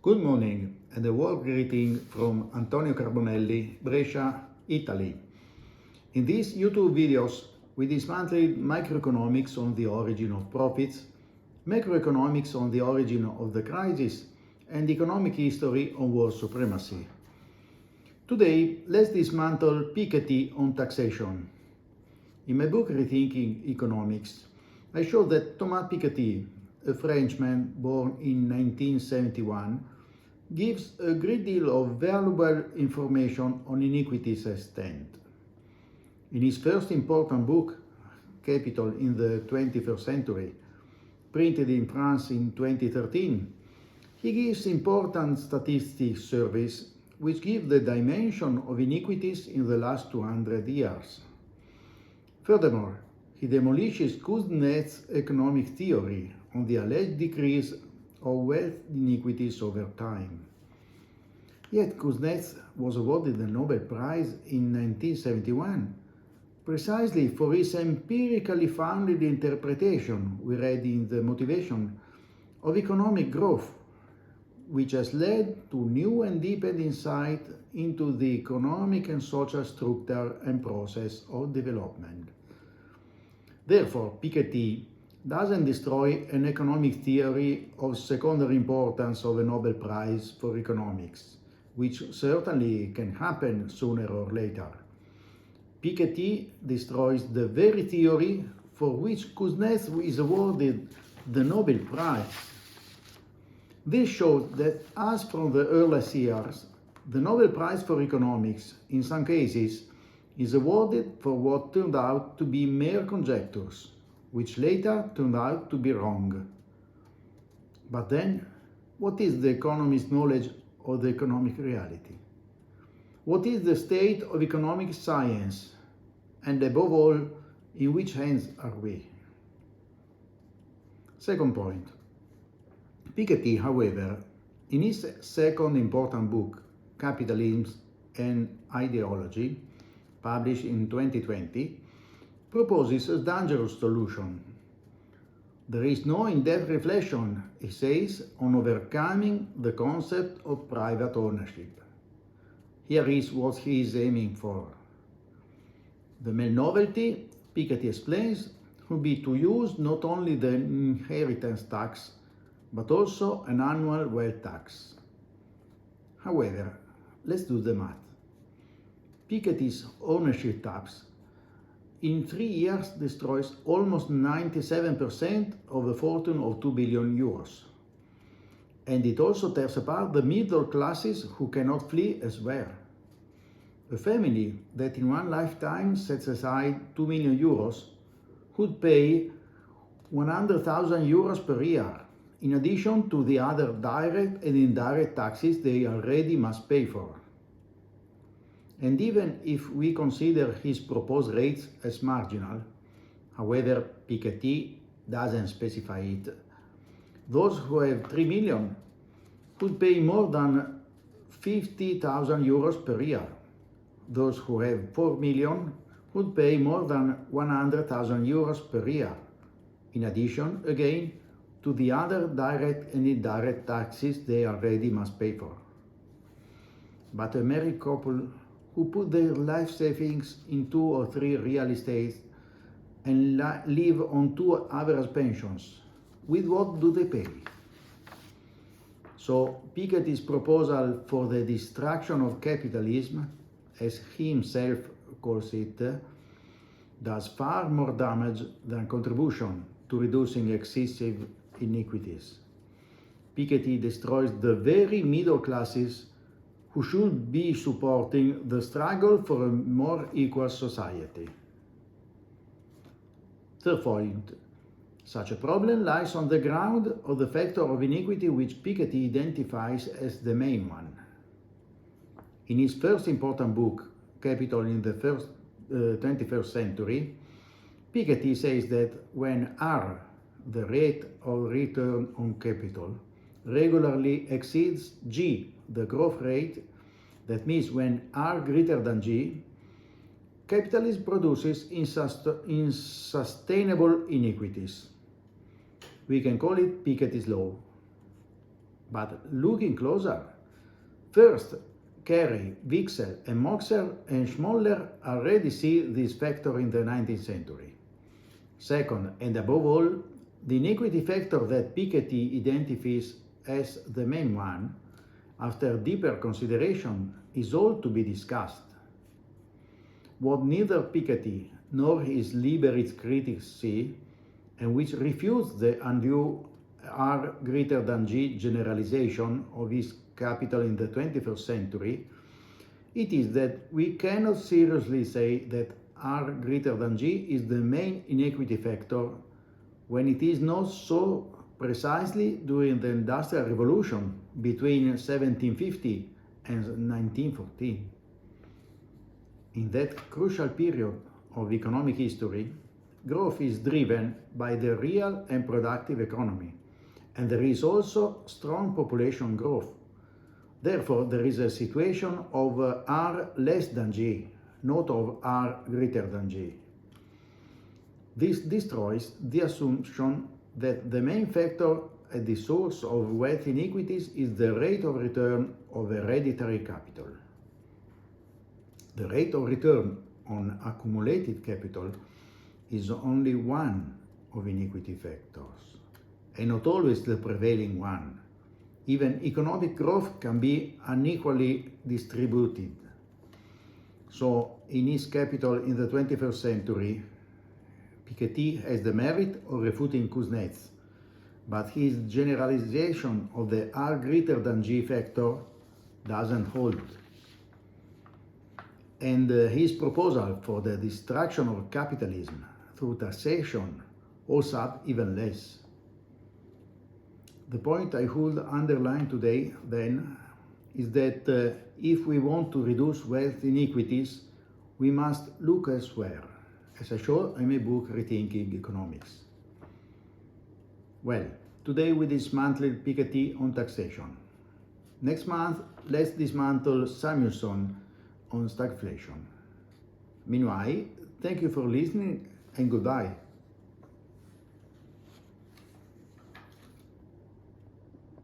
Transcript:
Good morning and a warm greeting from Antonio Carbonelli, Brescia, Italy. In these YouTube videos, we dismantled microeconomics on the origin of profits, macroeconomics on the origin of the crisis, and economic history on world supremacy. Today, let's dismantle Piketty on taxation. In my book Rethinking Economics, I show that Thomas Piketty, a Frenchman born in 1971, gives a great deal of valuable information on inequities extent. In his first important book, Capital in the 21st Century, printed in France in 2013, he gives important statistics surveys which give the dimension of inequities in the last 200 years. Furthermore, he demolishes Kuznets' economic theory on the alleged decrease of wealth inequities over time. Yet Kuznets was awarded the Nobel Prize in 1971 precisely for his empirically founded interpretation, we read in the motivation, of economic growth, which has led to new and deepened insight into the economic and social structure and process of development. Therefore, Piketty doesn't destroy an economic theory of secondary importance of a Nobel Prize for economics, which certainly can happen sooner or later. Piketty destroys the very theory for which Kuznets is awarded the Nobel Prize. This shows that, as from the earliest years, the Nobel Prize for economics, in some cases, is awarded for what turned out to be mere conjectures, which later turned out to be wrong. But then, what is the economist's knowledge of the economic reality? What is the state of economic science? And above all, in which hands are we? Second point. Piketty, however, in his second important book, Capitalism and Ideology, published in 2020, proposes a dangerous solution. There is no in-depth reflection, he says, on overcoming the concept of private ownership. Here is what he is aiming for. The main novelty, Piketty explains, would be to use not only the inheritance tax, but also an annual wealth tax. However, let's do the math. Piketty's ownership tax in 3 years destroys almost 97% of a fortune of 2 billion euros. And it also tears apart the middle classes who cannot flee elsewhere. A family that in one lifetime sets aside 2 million euros would pay 100,000 euros per year, in addition to the other direct and indirect taxes they already must pay for. And even if we consider his proposed rates as marginal, however, Piketty doesn't specify it, those who have 3 million could pay more than 50,000 euros per year. Those who have 4 million would pay more than 100,000 euros per year, in addition, again, to the other direct and indirect taxes they already must pay for. But a married couple who put their life savings in 2 or 3 real estates and live on 2 average pensions, with what do they pay? So Piketty's proposal for the destruction of capitalism, as he himself calls it, does far more damage than contribution to reducing excessive inequities. Piketty destroys the very middle classes who should be supporting the struggle for a more equal society. Third point, such a problem lies on the ground of the factor of inequity which Piketty identifies as the main one. In his first important book, Capital in the 21st Century, Piketty says that when R, the rate of return on capital, regularly exceeds G, the growth rate, that means when R greater than G, capitalism produces insustainable inequities. We can call it Piketty's law. But looking closer, first, Carey, Wicksell, and Moxer and Schmoller already see this factor in the 19th century. Second, and above all, the inequity factor that Piketty identifies as the main one, after deeper consideration, is all to be discussed. What neither Piketty nor his Liberitz critics see, and which refutes the undue R greater than G generalization of his capital in the 21st century, it is that we cannot seriously say that R greater than G is the main inequity factor when it is not so precisely during the Industrial Revolution between 1750 and 1914. In that crucial period of economic history, growth is driven by the real and productive economy, and there is also strong population growth. Therefore, there is a situation of R less than G, not of R greater than G. This destroys the assumption that the main factor at the source of wealth inequities is the rate of return of hereditary capital. The rate of return on accumulated capital is only one of inequity factors, and not always the prevailing one. Even economic growth can be unequally distributed. So, in his capital in the 21st century, Piketty has the merit of refuting Kuznets, but his generalization of the R greater than G factor doesn't hold. And his proposal for the destruction of capitalism through taxation holds up even less. The point I would underline today, then, is that if we want to reduce wealth inequities, we must look elsewhere, as I show in my book Rethinking Economics. Well, today we dismantled Piketty on taxation. Next month, let's dismantle Samuelson on stagflation. Meanwhile, thank you for listening and goodbye.